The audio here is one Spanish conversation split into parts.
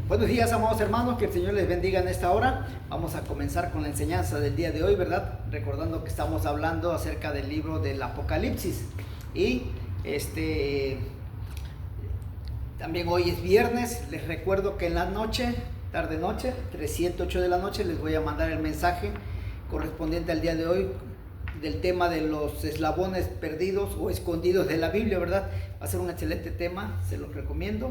Buenos días, amados hermanos, que el Señor les bendiga en esta hora. Vamos a comenzar con la enseñanza del día de hoy, ¿verdad? Recordando que estamos hablando acerca del libro del Apocalipsis. Y también hoy es viernes. Les recuerdo que en la noche, tarde-noche, 308 de la noche, les voy a mandar el mensaje correspondiente al día de hoy del tema de los eslabones perdidos o escondidos de la Biblia, ¿verdad? Va a ser un excelente tema, se los recomiendo.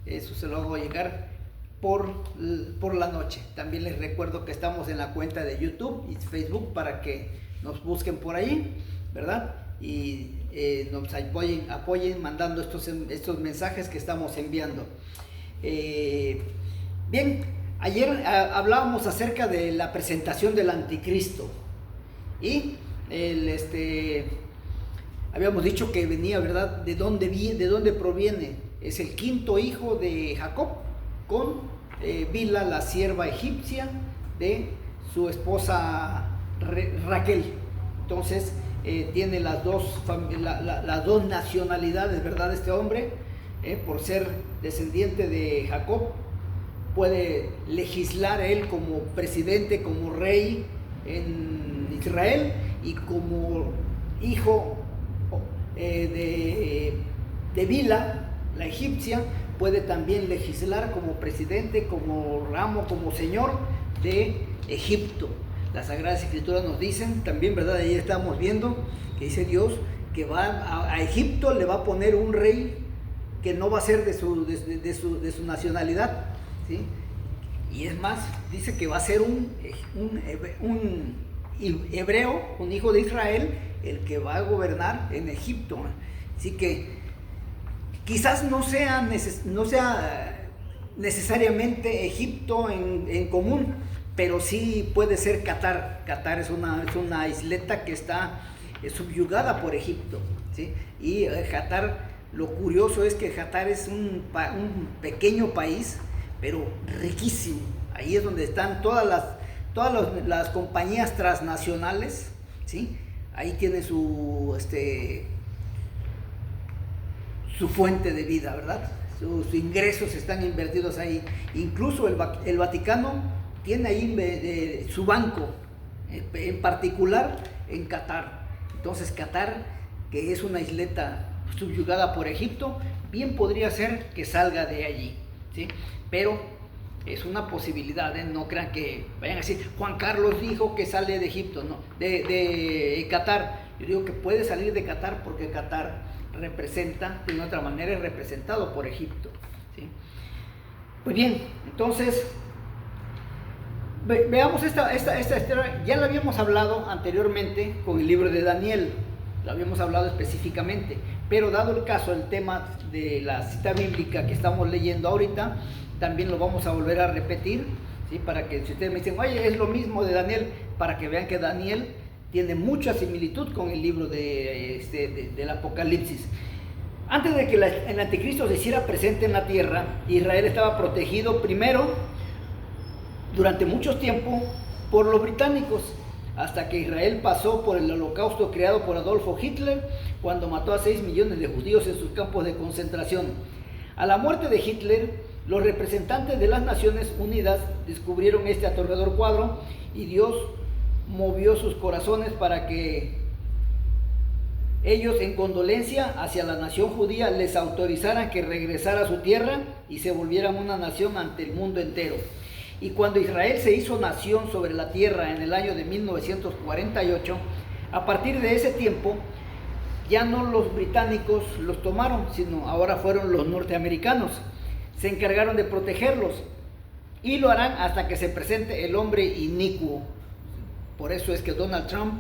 Eso se lo hago llegar por la noche. También les recuerdo que estamos en la cuenta de YouTube y Facebook para que nos busquen por ahí, ¿verdad? Y nos apoyen mandando estos mensajes que estamos enviando. Bien, ayer hablábamos acerca de la presentación del anticristo y habíamos dicho que venía, ¿verdad? ¿De dónde proviene? Es el quinto hijo de Jacob con Bila, la sierva egipcia de su esposa Raquel. Entonces tiene las dos nacionalidades, ¿verdad? Este hombre, por ser descendiente de Jacob, puede legislar él como presidente, como rey en Israel, y como hijo de Bila, la egipcia, puede también legislar como presidente, como ramo, como señor de Egipto. Las Sagradas Escrituras nos dicen también, ¿verdad? Ahí estamos viendo que dice Dios que va a Egipto, le va a poner un rey que no va a ser de su nacionalidad, ¿sí? Y es más, dice que va a ser un hebreo, un hijo de Israel, el que va a gobernar en Egipto. Así que quizás no sea necesariamente Egipto en común, pero sí puede ser Qatar. Qatar es una isleta que está subyugada por Egipto, ¿sí? Y Qatar, lo curioso es que Qatar es un pequeño país, pero riquísimo. Ahí es donde están todas las compañías transnacionales, ¿sí? Ahí tiene su fuente de vida, ¿verdad? Sus ingresos están invertidos ahí. Incluso el Vaticano tiene ahí su banco, en particular en Qatar. Entonces Qatar, que es una isleta subyugada por Egipto, bien podría ser que salga de allí, ¿sí? Pero es una posibilidad, ¿eh? No crean que vayan a decir, Juan Carlos dijo que sale de Egipto, no, de Qatar. Yo digo que puede salir de Qatar porque Qatar representa, de una otra manera es representado por Egipto, ¿sí? Pues bien, entonces veamos esta historia. Ya la habíamos hablado anteriormente con el libro de Daniel, lo habíamos hablado específicamente, pero dado el caso, el tema de la cita bíblica que estamos leyendo ahorita, también lo vamos a volver a repetir, ¿sí? Para que si ustedes me dicen, oye, es lo mismo de Daniel, para que vean que Daniel tiene mucha similitud con el libro del Apocalipsis. Antes de que el anticristo se hiciera presente en la tierra, Israel estaba protegido primero, durante mucho tiempo, por los británicos, hasta que Israel pasó por el holocausto creado por Adolfo Hitler, cuando mató a 6 millones de judíos en sus campos de concentración. A la muerte de Hitler, los representantes de las Naciones Unidas descubrieron este aterrador cuadro y Dios movió sus corazones para que ellos, en condolencia hacia la nación judía, les autorizaran que regresara a su tierra y se volvieran una nación ante el mundo entero. Y cuando Israel se hizo nación sobre la tierra en el año de 1948, a partir de ese tiempo ya no los británicos los tomaron, sino ahora fueron los norteamericanos. Se encargaron de protegerlos y lo harán hasta que se presente el hombre inicuo. Por eso es que Donald Trump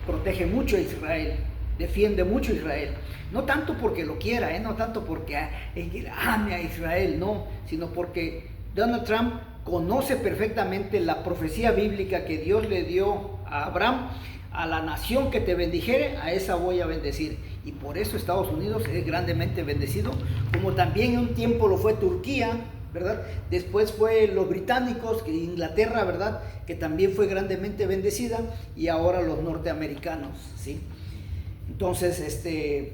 protege mucho a Israel, defiende mucho a Israel. No tanto porque lo quiera, no tanto porque ame a Israel, no, sino porque Donald Trump conoce perfectamente la profecía bíblica que Dios le dio a Abraham: a la nación que te bendijere, a esa voy a bendecir. Y por eso Estados Unidos es grandemente bendecido, como también en un tiempo lo fue Turquía, ¿verdad? Después fue los británicos, Inglaterra, ¿verdad? Que también fue grandemente bendecida, y ahora los norteamericanos, ¿sí? Entonces,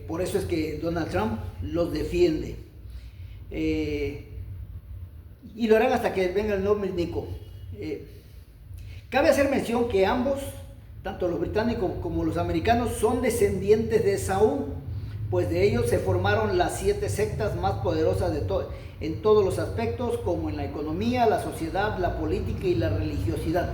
por eso es que Donald Trump los defiende. y lo harán hasta que venga el nombre Nico. Cabe hacer mención que ambos, tanto los británicos como los americanos, son descendientes de Esaú, pues de ellos se formaron las 7 sectas más poderosas en todos los aspectos, como en la economía, la sociedad, la política y la religiosidad.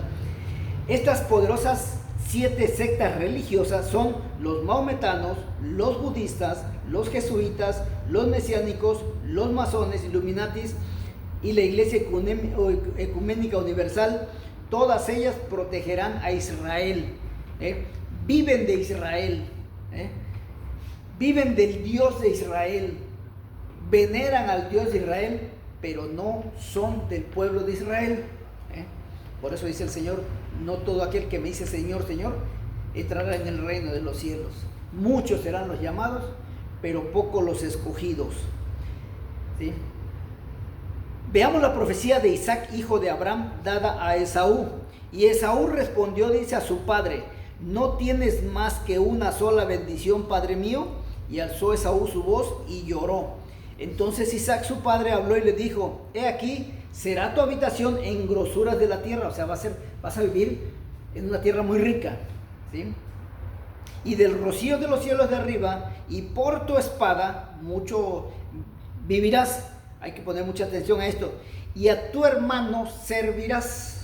Estas poderosas 7 sectas religiosas son los maometanos, los budistas, los jesuitas, los mesiánicos, los masones, Illuminatis y la Iglesia Ecuménica Universal. Todas ellas protegerán a Israel, viven de Israel, viven del Dios de Israel, veneran al Dios de Israel, pero no son del pueblo de Israel. Por eso dice el Señor: no todo aquel que me dice Señor, Señor, entrará en el reino de los cielos. Muchos serán los llamados, pero pocos los escogidos. ¿Sí? Veamos la profecía de Isaac, hijo de Abraham, dada a Esaú. Y Esaú respondió, dice a su padre: ¿no tienes más que una sola bendición, padre mío? Y alzó Esaú su voz y lloró. Entonces Isaac, su padre, habló y le dijo: he aquí, será tu habitación en grosuras de la tierra. O sea, vas a vivir en una tierra muy rica, ¿sí? Y del rocío de los cielos de arriba, y por tu espada mucho vivirás. Hay que poner mucha atención a esto. Y a tu hermano servirás.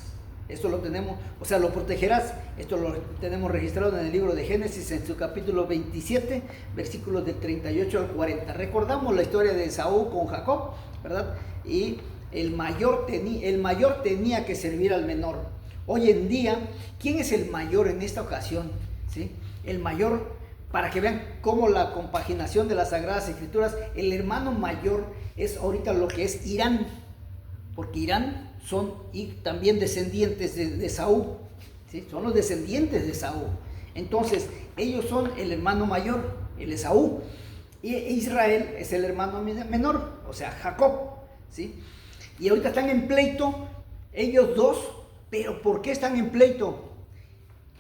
Esto lo tenemos, o sea, lo protegerás. Esto lo tenemos registrado en el libro de Génesis, en su capítulo 27, versículos del 38 al 40. Recordamos la historia de Esaú con Jacob, ¿verdad? Y el mayor tenía que servir al menor. Hoy en día, ¿quién es el mayor en esta ocasión? ¿Sí? El mayor, para que vean cómo la compaginación de las Sagradas Escrituras, el hermano mayor es ahorita lo que es Irán, porque Irán son y también descendientes de Esaú, ¿sí? Son los descendientes de Esaú. Entonces, ellos son el hermano mayor, el Esaú, y Israel es el hermano menor, o sea, Jacob, ¿sí? Y ahorita están en pleito, ellos dos, pero ¿por qué están en pleito?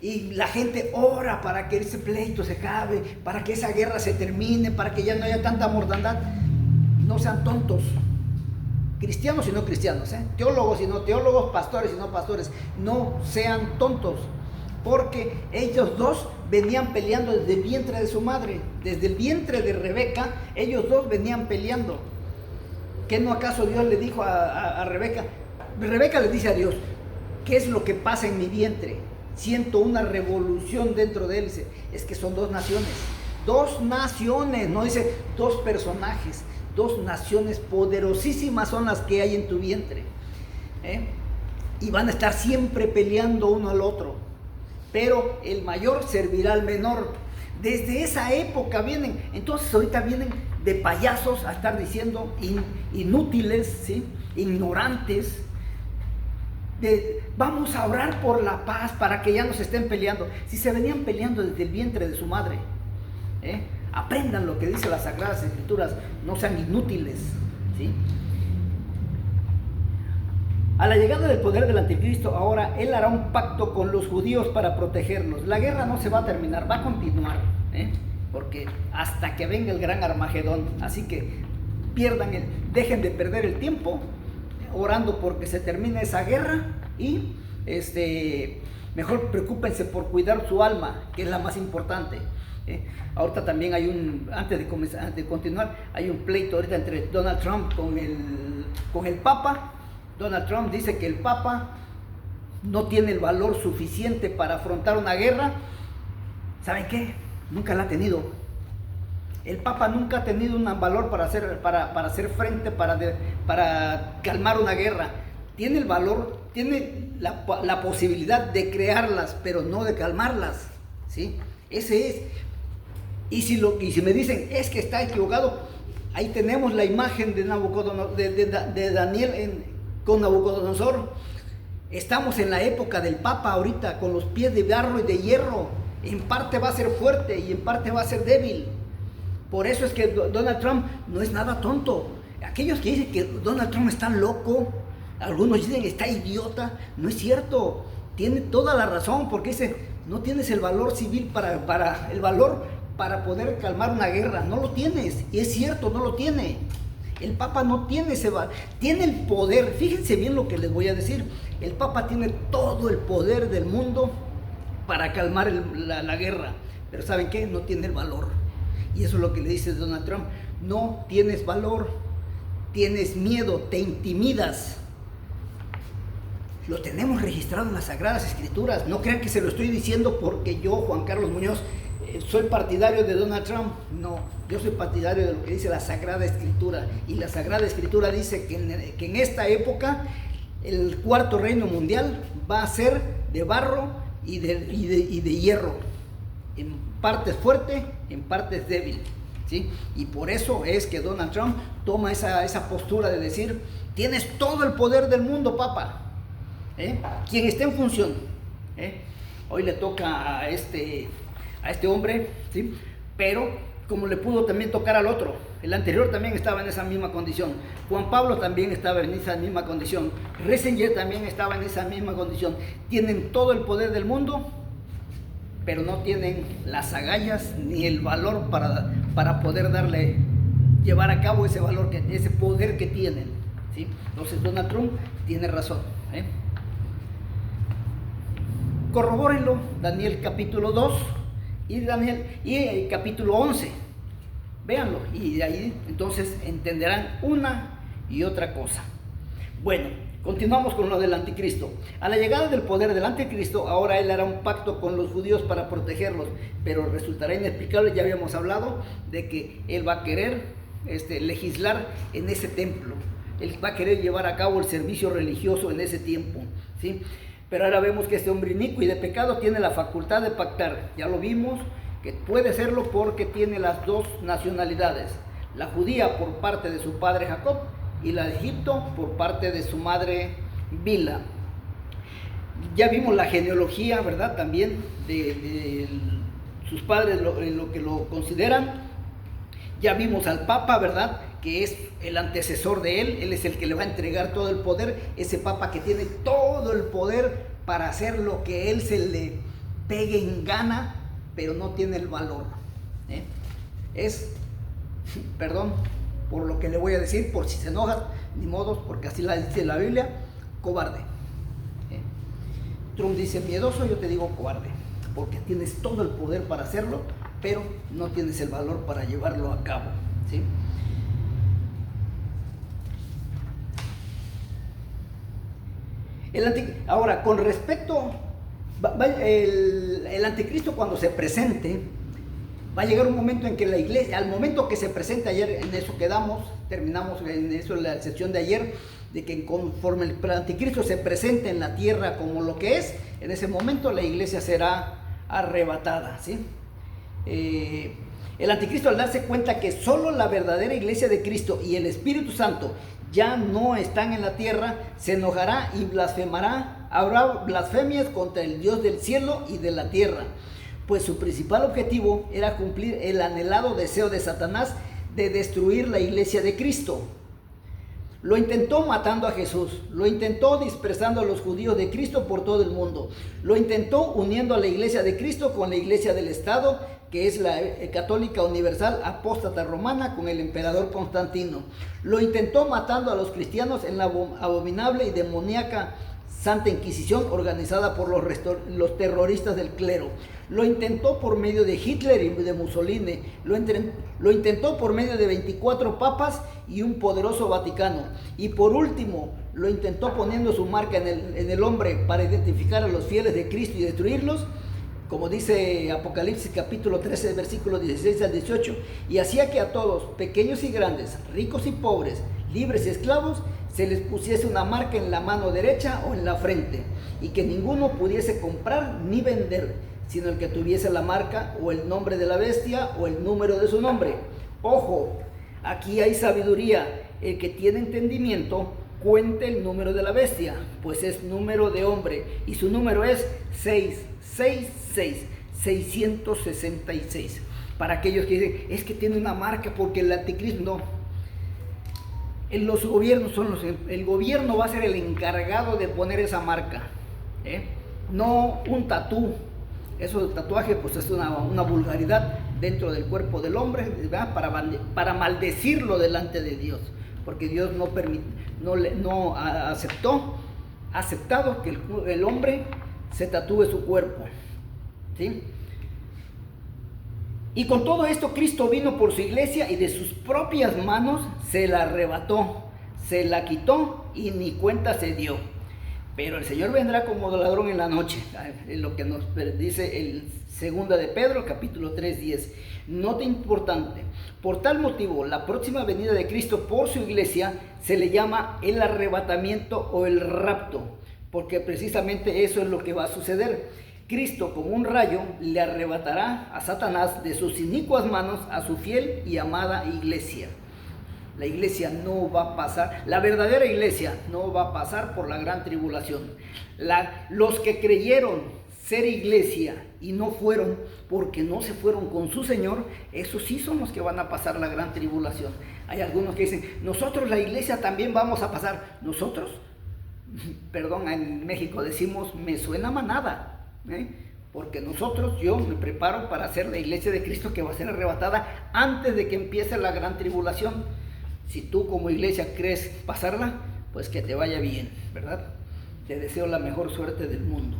Y la gente ora para que ese pleito se acabe, para que esa guerra se termine, para que ya no haya tanta mortandad. No sean tontos, cristianos y no cristianos, teólogos y no teólogos, pastores y no pastores, no sean tontos, porque ellos dos venían peleando desde el vientre de su madre, desde el vientre de Rebeca, ellos dos venían peleando. ¿Qué no acaso Dios le dijo a Rebeca? Rebeca le dice a Dios: ¿qué es lo que pasa en mi vientre? Siento una revolución dentro de él. Dice: es que son dos naciones, no dice dos personajes, dos naciones poderosísimas son las que hay en tu vientre, y van a estar siempre peleando uno al otro, pero el mayor servirá al menor. Desde esa época vienen, entonces ahorita vienen de payasos a estar diciendo inútiles, ¿sí? Ignorantes, vamos a orar por la paz para que ya no se estén peleando. Si se venían peleando desde el vientre de su madre, aprendan lo que dice las Sagradas Escrituras, no sean inútiles, ¿sí? A la llegada del poder del anticristo, ahora él hará un pacto con los judíos para protegerlos. La guerra no se va a terminar, va a continuar, porque hasta que venga el gran Armagedón. Así que dejen de perder el tiempo orando porque se termine esa guerra y mejor preocúpense por cuidar su alma, que es la más importante. Ahorita también hay antes de continuar, hay un pleito ahorita entre Donald Trump con el Papa. Donald Trump dice que el Papa no tiene el valor suficiente para afrontar una guerra. ¿Saben qué? Nunca la ha tenido. El Papa nunca ha tenido un valor para hacer frente, para calmar una guerra. Tiene el valor, tiene la posibilidad de crearlas, pero no de calmarlas, ¿sí? Ese es. Y si me dicen, es que está equivocado, ahí tenemos la imagen de Daniel con Nabucodonosor. Estamos en la época del Papa ahorita, con los pies de barro y de hierro. En parte va a ser fuerte y en parte va a ser débil. Por eso es que Donald Trump no es nada tonto. Aquellos que dicen que Donald Trump está loco, algunos dicen que está idiota, no es cierto. Tiene toda la razón, porque dice, no tienes el valor civil para poder calmar una guerra, no lo tienes, y es cierto, no lo tiene. El Papa no tiene tiene el poder. Fíjense bien lo que les voy a decir. El Papa tiene todo el poder del mundo para calmar la guerra. Pero ¿saben qué? No tiene el valor. Y eso es lo que le dice Donald Trump. No tienes valor, tienes miedo, te intimidas. Lo tenemos registrado en las Sagradas Escrituras. No crean que se lo estoy diciendo porque yo, Juan Carlos Muñoz, soy partidario de Donald Trump. No, yo soy partidario de lo que dice la Sagrada Escritura. Y la Sagrada Escritura dice que en esta época el cuarto reino mundial va a ser de barro y de hierro. En partes fuerte, en partes débil. ¿Sí? Y por eso es que Donald Trump toma esa postura de decir: tienes todo el poder del mundo, Papa. Quien esté en función. Hoy le toca a este hombre, ¿sí? Pero como le pudo también tocar al otro, el anterior también estaba en esa misma condición, Juan Pablo también estaba en esa misma condición, Ratzinger también estaba en esa misma condición. Tienen todo el poder del mundo, pero no tienen las agallas ni el valor para poder llevar a cabo ese poder que tienen, ¿sí? Entonces Donald Trump tiene razón. Corrobórenlo, Daniel capítulo 2 y capítulo 11. Véanlo y de ahí entonces entenderán una y otra cosa. Bueno, continuamos con lo del anticristo. A la llegada del poder del anticristo, ahora él hará un pacto con los judíos para protegerlos, pero resultará inexplicable. Ya habíamos hablado de que él va a querer legislar en ese templo. Él va a querer llevar a cabo el servicio religioso en ese tiempo, ¿sí? Pero ahora vemos que este hombre inicuo y de pecado tiene la facultad de pactar. Ya lo vimos, que puede serlo porque tiene las dos nacionalidades. La judía por parte de su padre Jacob y la de Egipto por parte de su madre Bila. Ya vimos la genealogía, ¿verdad? También de sus padres, en lo que lo consideran. Ya vimos al Papa, ¿verdad? Que es el antecesor de él es el que le va a entregar todo el poder, ese Papa que tiene todo el poder para hacer lo que él se le pegue en gana, pero no tiene el valor. Perdón por lo que le voy a decir, por si se enoja, ni modo, porque así la dice la Biblia, cobarde. Trump dice miedoso, yo te digo cobarde, porque tienes todo el poder para hacerlo, pero no tienes el valor para llevarlo a cabo, ¿sí? Ahora, con respecto, el anticristo cuando se presente, va a llegar un momento en que la iglesia, al momento que se presente, ayer en eso terminamos en eso la sesión de ayer, de que conforme el anticristo se presente en la tierra como lo que es, en ese momento la iglesia será arrebatada, ¿sí? El anticristo, al darse cuenta que solo la verdadera iglesia de Cristo y el Espíritu Santo ya no están en la tierra, se enojará y blasfemará. Habrá blasfemias contra el Dios del cielo y de la tierra, pues su principal objetivo era cumplir el anhelado deseo de Satanás de destruir la iglesia de Cristo. Lo intentó matando a Jesús, lo intentó dispersando a los judíos de Cristo por todo el mundo, lo intentó uniendo a la iglesia de Cristo con la iglesia del Estado, que es la católica universal apóstata romana, con el emperador Constantino. Lo intentó matando a los cristianos en la abominable y demoníaca Santa Inquisición organizada por los terroristas del clero. Lo intentó por medio de Hitler y de Mussolini. Lo intentó por medio de 24 papas y un poderoso Vaticano. Y por último, lo intentó poniendo su marca en el hombre para identificar a los fieles de Cristo y destruirlos, como dice Apocalipsis capítulo 13, versículos 16 al 18, y hacía que a todos, pequeños y grandes, ricos y pobres, libres y esclavos, se les pusiese una marca en la mano derecha o en la frente, y que ninguno pudiese comprar ni vender, sino el que tuviese la marca o el nombre de la bestia o el número de su nombre. Ojo, aquí hay sabiduría. El que tiene entendimiento, cuente el número de la bestia, pues es número de hombre, y su número es 666. Para aquellos que dicen, es que tiene una marca porque el anticristo, no. En los gobiernos el gobierno va a ser el encargado de poner esa marca, no un tatú. Eso de tatuaje pues es una vulgaridad dentro del cuerpo del hombre, ¿verdad? Para maldecirlo delante de Dios. porque Dios no ha aceptado que el hombre se tatúe su cuerpo, ¿sí? Y con todo esto Cristo vino por su iglesia y de sus propias manos se la arrebató, se la quitó y ni cuenta se dio. Pero el Señor vendrá como ladrón en la noche, es lo que nos dice el 2 de Pedro, capítulo 3, 10. Nota importante, por tal motivo, la próxima venida de Cristo por su iglesia se le llama el arrebatamiento o el rapto, porque precisamente eso es lo que va a suceder. Cristo, como un rayo, le arrebatará a Satanás de sus inicuas manos a su fiel y amada iglesia. La iglesia no va a pasar, la verdadera iglesia no va a pasar por la gran tribulación. Los que creyeron ser iglesia y no fueron porque no se fueron con su Señor, esos sí son los que van a pasar la gran tribulación. Hay algunos que dicen, nosotros la iglesia también vamos a pasar. Nosotros, perdón, en México decimos, me suena manada. Porque yo me preparo para ser la iglesia de Cristo que va a ser arrebatada antes de que empiece la gran tribulación. Si tú como iglesia crees pasarla, pues que te vaya bien, ¿verdad? Te deseo la mejor suerte del mundo.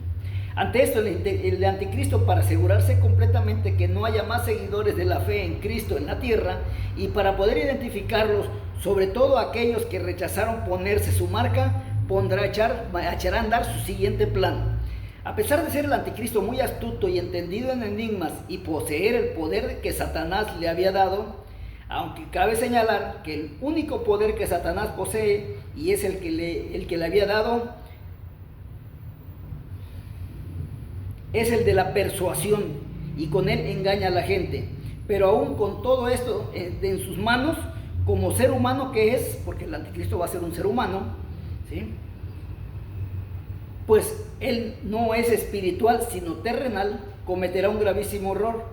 Ante esto, el anticristo, para asegurarse completamente que no haya más seguidores de la fe en Cristo en la tierra, y para poder identificarlos, sobre todo aquellos que rechazaron ponerse su marca, echará a andar su siguiente plan. A pesar de ser el anticristo muy astuto y entendido en enigmas y poseer el poder que Satanás le había dado, aunque cabe señalar que el único poder que Satanás posee y es el que le había dado es el de la persuasión, y con él engaña a la gente. Pero aún con todo esto en sus manos, como ser humano que es, porque el anticristo va a ser un ser humano, ¿sí? Pues él no es espiritual sino terrenal, cometerá un gravísimo error,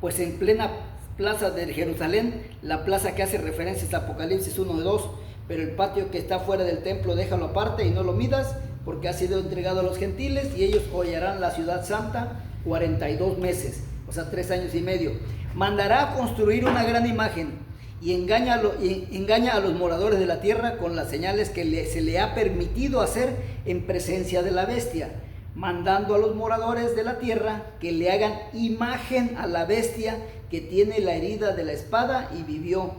pues en plena plaza de Jerusalén, la plaza que hace referencia es Apocalipsis 1:2, pero el patio que está fuera del templo déjalo aparte y no lo midas, porque ha sido entregado a los gentiles y ellos hollarán la ciudad santa 42 meses, o sea 3 años y medio. Mandará a construir una gran imagen y engaña a los moradores de la tierra con las señales que se le ha permitido hacer en presencia de la bestia, mandando a los moradores de la tierra que le hagan imagen a la bestia que tiene la herida de la espada y vivió,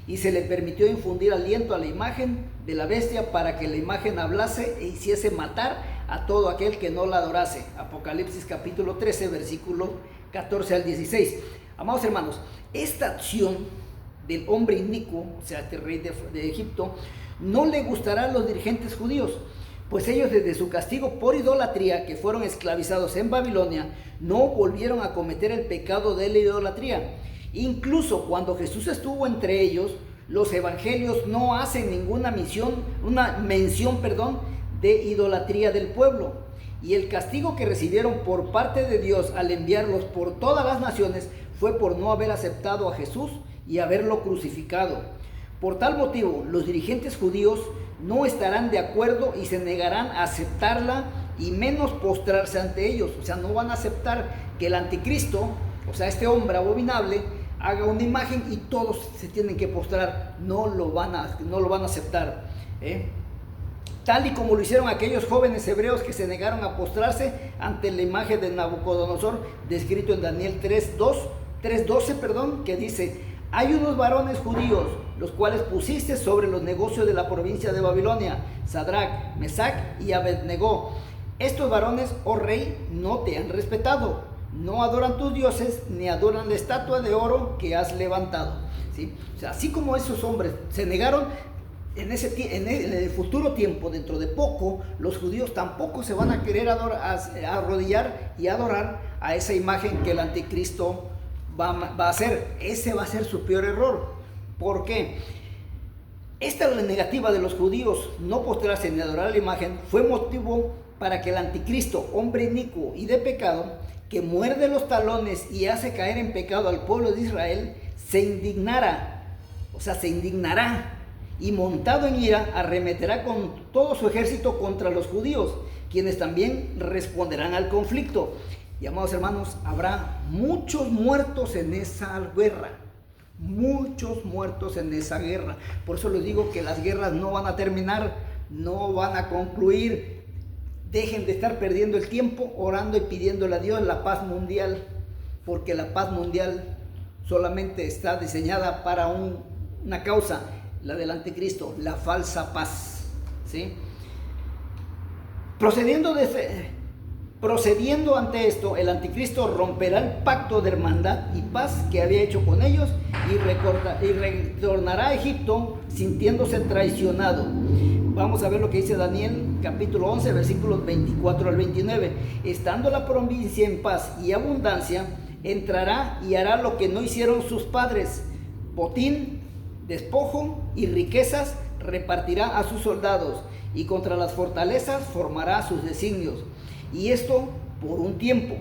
y se le permitió infundir aliento a la imagen de la bestia para que la imagen hablase e hiciese matar a todo aquel que no la adorase. Apocalipsis capítulo 13, versículo 14 al 16. Amados hermanos, esta acción del hombre inicuo, o sea, este rey de Egipto, no le gustará a los dirigentes judíos, pues ellos desde su castigo por idolatría, que fueron esclavizados en Babilonia, no volvieron a cometer el pecado de la idolatría. Incluso cuando Jesús estuvo entre ellos, los evangelios no hacen ninguna mención de idolatría del pueblo. Y el castigo que recibieron por parte de Dios al enviarlos por todas las naciones fue por no haber aceptado a Jesús y haberlo crucificado. Por tal motivo, los dirigentes judíos no estarán de acuerdo y se negarán a aceptarla y menos postrarse ante ellos. O sea, no van a aceptar que el anticristo, o sea, este hombre abominable, haga una imagen y todos se tienen que postrar. No lo van a aceptar, tal y como lo hicieron aquellos jóvenes hebreos que se negaron a postrarse ante la imagen de Nabucodonosor, descrito en Daniel 3:12, que dice: hay unos varones judíos, los cuales pusiste sobre los negocios de la provincia de Babilonia, Sadrach, Mesach y Abednego. Estos varones, oh rey, no te han respetado, no adoran tus dioses, ni adoran la estatua de oro que has levantado. ¿Sí? O sea, así como esos hombres se negaron, en el futuro tiempo, dentro de poco, los judíos tampoco se van a querer arrodillar y adorar a esa imagen que el anticristo va a hacer. Ese va a ser su peor error. ¿Por qué? Esta negativa de los judíos no postrarse ni adorar la imagen fue motivo para que el anticristo, hombre inicuo y de pecado, que muerde los talones y hace caer en pecado al pueblo de Israel, se indignará y montado en ira arremeterá con todo su ejército contra los judíos, quienes también responderán al conflicto. Y amados hermanos, habrá muchos muertos en esa guerra, muchos muertos en esa guerra. Por eso les digo que las guerras no van a terminar, no van a concluir. Dejen de estar perdiendo el tiempo orando y pidiéndole a Dios la paz mundial, porque la paz mundial solamente está diseñada para una causa, la del anticristo, la falsa paz, ¿sí? Procediendo ante esto, el anticristo romperá el pacto de hermandad y paz que había hecho con ellos y retornará a Egipto sintiéndose traicionado. Vamos a ver lo que dice Daniel capítulo 11 versículos 24 al 29. Estando la provincia en paz y abundancia, entrará y hará lo que no hicieron sus padres: botín, despojo y riquezas repartirá a sus soldados, y contra las fortalezas formará sus designios, y esto por un tiempo.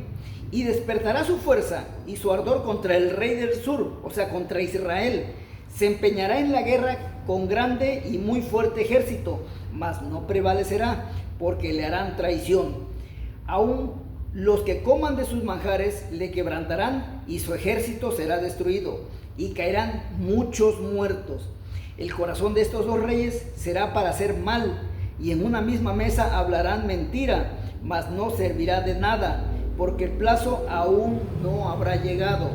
Y despertará su fuerza y su ardor contra el rey del sur, o sea, contra Israel. Se empeñará en la guerra con grande y muy fuerte ejército, mas no prevalecerá, porque le harán traición. Aún los que coman de sus manjares le quebrantarán, y su ejército será destruido, y caerán muchos muertos. El corazón de estos dos reyes será para hacer mal, y en una misma mesa hablarán mentira, mas no servirá de nada, porque el plazo aún no habrá llegado.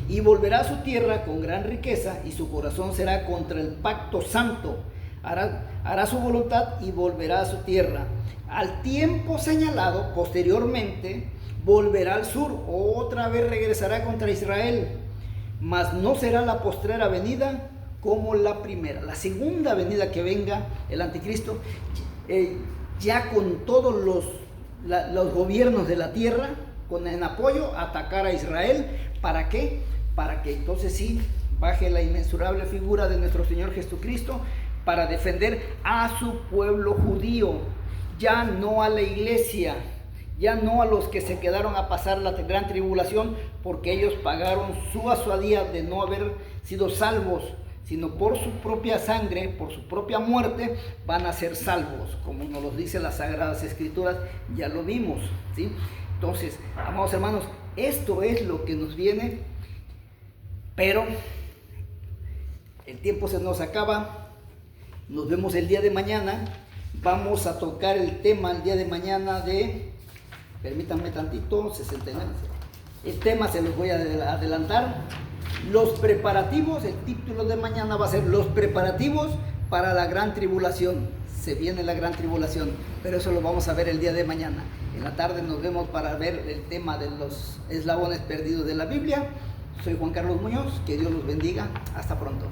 Y volverá a su tierra con gran riqueza, y su corazón será contra el pacto santo. Hará su voluntad y volverá a su tierra. Al tiempo señalado, posteriormente, volverá al sur, otra vez regresará contra Israel, mas no será la postrera venida como la primera. La segunda venida que venga el anticristo, ya con todos los gobiernos de la tierra, en apoyo, atacar a Israel. ¿Para qué? Para que entonces sí baje la inmensurable figura de nuestro Señor Jesucristo para defender a su pueblo judío, ya no a la iglesia, ya no a los que se quedaron a pasar la gran tribulación, porque ellos pagaron su azuadía de no haber sido salvos, sino por su propia sangre, por su propia muerte, van a ser salvos, como nos lo dicen las Sagradas Escrituras, ya lo vimos, ¿sí? Entonces, amados hermanos, esto es lo que nos viene, pero el tiempo se nos acaba. Nos vemos el día de mañana. Vamos a tocar el tema el día de mañana de, permítanme tantito, 69. El tema se los voy a adelantar. Los preparativos, el título de mañana va a ser los preparativos para la gran tribulación. Se viene la gran tribulación, pero eso lo vamos a ver el día de mañana. En la tarde nos vemos para ver el tema de los eslabones perdidos de la Biblia. Soy Juan Carlos Muñoz, que Dios los bendiga. Hasta pronto.